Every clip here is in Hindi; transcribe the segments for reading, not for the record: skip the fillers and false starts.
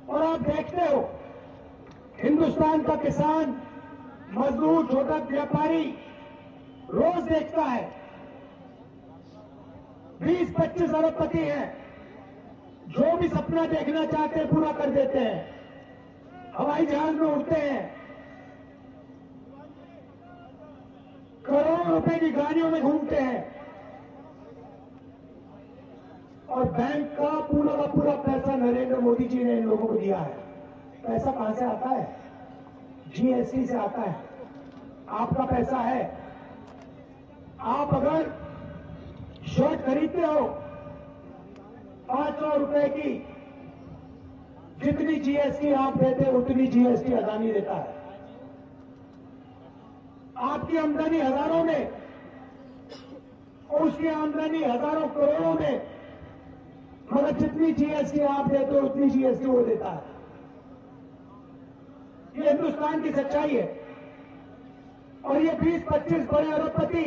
और आप देखते हो हिंदुस्तान का किसान, मजदूर, छोटा व्यापारी रोज देखता है 20-25 अरबपति हैं, जो भी सपना देखना चाहते हैं पूरा कर देते हैं। हवाई जहाज में उड़ते हैं, करोड़ों रुपए की गाड़ियों में घूमते हैं और बैंक का पूरा पैसा नरेंद्र मोदी जी ने इन लोगों को दिया है। पैसा कहां से आता है? जीएसटी से आता है। आपका पैसा है। आप अगर शर्ट खरीदते हो 500 रुपए की, जितनी जीएसटी आप देते हो उतनी जीएसटी अदानी देता है। आपकी आमदनी हजारों में और उसकी आमदनी हजारों करोड़ों में, मगर जितनी जीएसटी आप देते हो उतनी जीएसटी वो देता है। ये हिंदुस्तान की सच्चाई है। और ये 20-25 बड़े अरबपति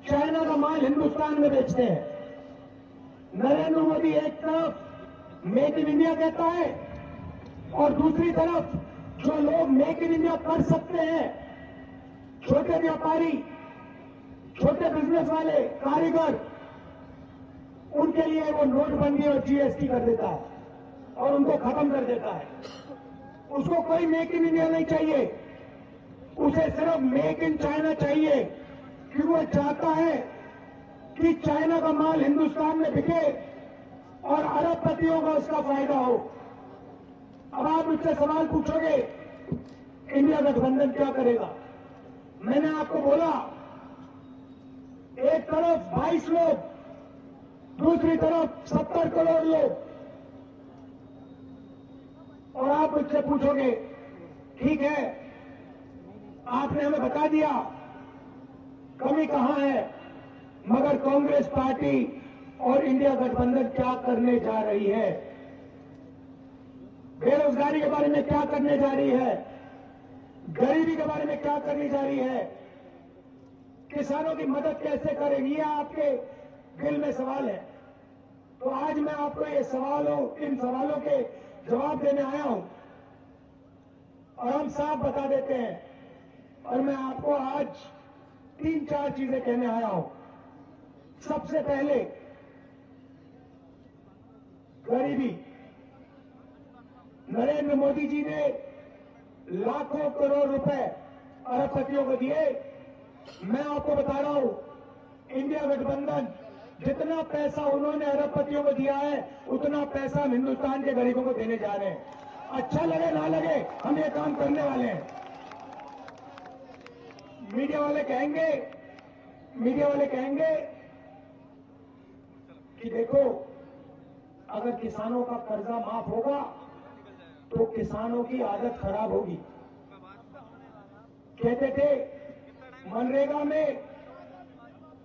चाइना का माल हिंदुस्तान में बेचते हैं। नरेंद्र मोदी एक तरफ मेक इन इंडिया कहता है और दूसरी तरफ जो लोग मेक इन इंडिया कर सकते हैं, छोटे व्यापारी, छोटे बिजनेस वाले, कारीगर, उनके लिए वो नोटबंदी और जीएसटी कर देता है और उनको खत्म कर देता है। उसको कोई मेक इन इंडिया नहीं चाहिए, उसे सिर्फ मेक इन चाइना चाहिए, कि वो चाहता है कि चाइना का माल हिंदुस्तान में बिके और अरबपतियों का उसका फायदा हो। अब आप मुझसे सवाल पूछोगे इंडिया गठबंधन क्या करेगा? मैंने आपको बोला, एक तरफ 22 लोग, दूसरी तरफ 70 करोड़ लोग, और आप मुझसे पूछोगे ठीक है, आपने हमें बता दिया कमी कहां है, मगर कांग्रेस पार्टी और इंडिया गठबंधन क्या करने जा रही है? बेरोजगारी के बारे में क्या करने जा रही है? गरीबी के बारे में क्या करने जा रही है? किसानों की मदद कैसे करेगी? ये आपके दिल में सवाल है। तो आज मैं आपको इन सवालों के जवाब देने आया हूं और हम साफ बता देते हैं। और मैं आपको आज 3-4 चीजें कहने आया हूं। सबसे पहले गरीबी। नरेंद्र मोदी जी ने लाखों करोड़ रुपए अरबपतियों को दिए। मैं आपको बता रहा हूं, इंडिया गठबंधन जितना पैसा उन्होंने अरबपतियों को दिया है, उतना पैसा हम हिंदुस्तान के गरीबों को देने जा रहे हैं। अच्छा लगे ना लगे, हम ये काम करने वाले हैं। मीडिया वाले कहेंगे कि देखो, अगर किसानों का कर्जा माफ होगा तो किसानों की आदत खराब होगी। कहते थे मनरेगा में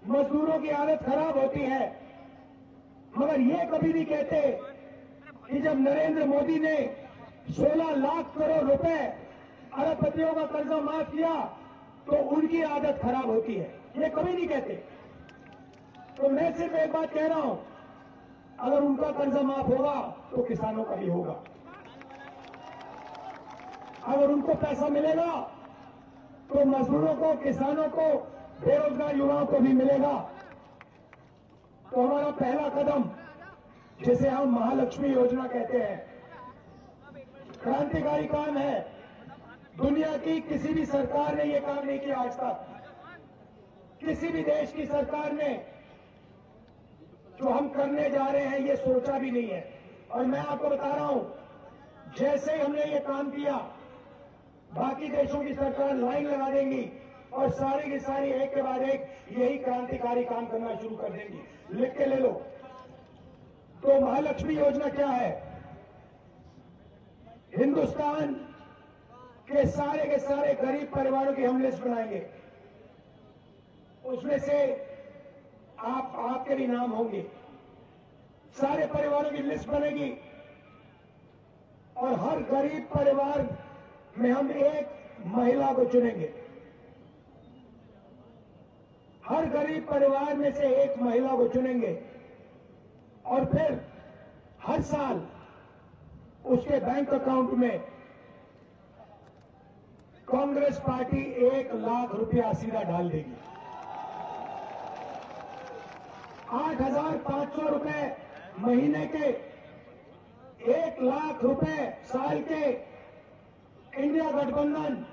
मजदूरों की आदत खराब होती है, मगर ये कभी नहीं कहते कि जब नरेंद्र मोदी ने 16 लाख करोड़ रुपए अरबपतियों का कर्जा माफ किया तो उनकी आदत खराब होती है। ये कभी नहीं कहते। तो मैं सिर्फ एक बात कह रहा हूं, अगर उनका कर्जा माफ होगा तो किसानों का भी होगा। अगर उनको पैसा मिलेगा तो मजदूरों को, किसानों को, बेरोजगार युवाओं को भी मिलेगा। तो हमारा पहला कदम, जिसे हम महालक्ष्मी योजना कहते हैं, क्रांतिकारी काम है। दुनिया की किसी भी सरकार ने यह काम नहीं किया आज तक। किसी भी देश की सरकार ने जो हम करने जा रहे हैं ये सोचा भी नहीं है। और मैं आपको बता रहा हूं, जैसे ही हमने ये काम किया, बाकी देशों की सरकार लाइन लगा देंगी और सारी की सारी एक के बाद एक यही क्रांतिकारी काम करना शुरू कर देंगी। लिख के ले लो। तो महालक्ष्मी योजना क्या है? हिंदुस्तान के सारे गरीब परिवारों की हम लिस्ट बनाएंगे। उसमें से आपके भी नाम होंगे। सारे परिवारों की लिस्ट बनेगी और हर गरीब परिवार में हम एक महिला को चुनेंगे। हर गरीब परिवार में से एक महिला को चुनेंगे और फिर हर साल उसके बैंक अकाउंट में कांग्रेस पार्टी 1 लाख रुपया सीधा डाल देगी। 8,500 रुपए महीने के, 1 लाख रुपए साल के, इंडिया गठबंधन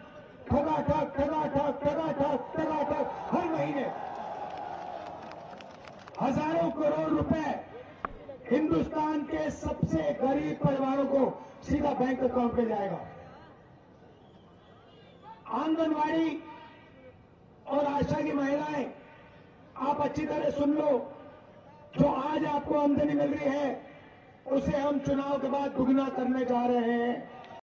ठगाठक ठगाठक ठगाठक ठगाठक हर महीने हजारों करोड़ रुपए हिंदुस्तान के सबसे गरीब परिवारों को सीधा बैंक अकाउंट में जाएगा। आंगनवाड़ी और आशा की महिलाएं, आप अच्छी तरह सुन लो, जो आज आपको आमदनी मिल रही है उसे हम चुनाव के बाद दुगना करने जा रहे हैं।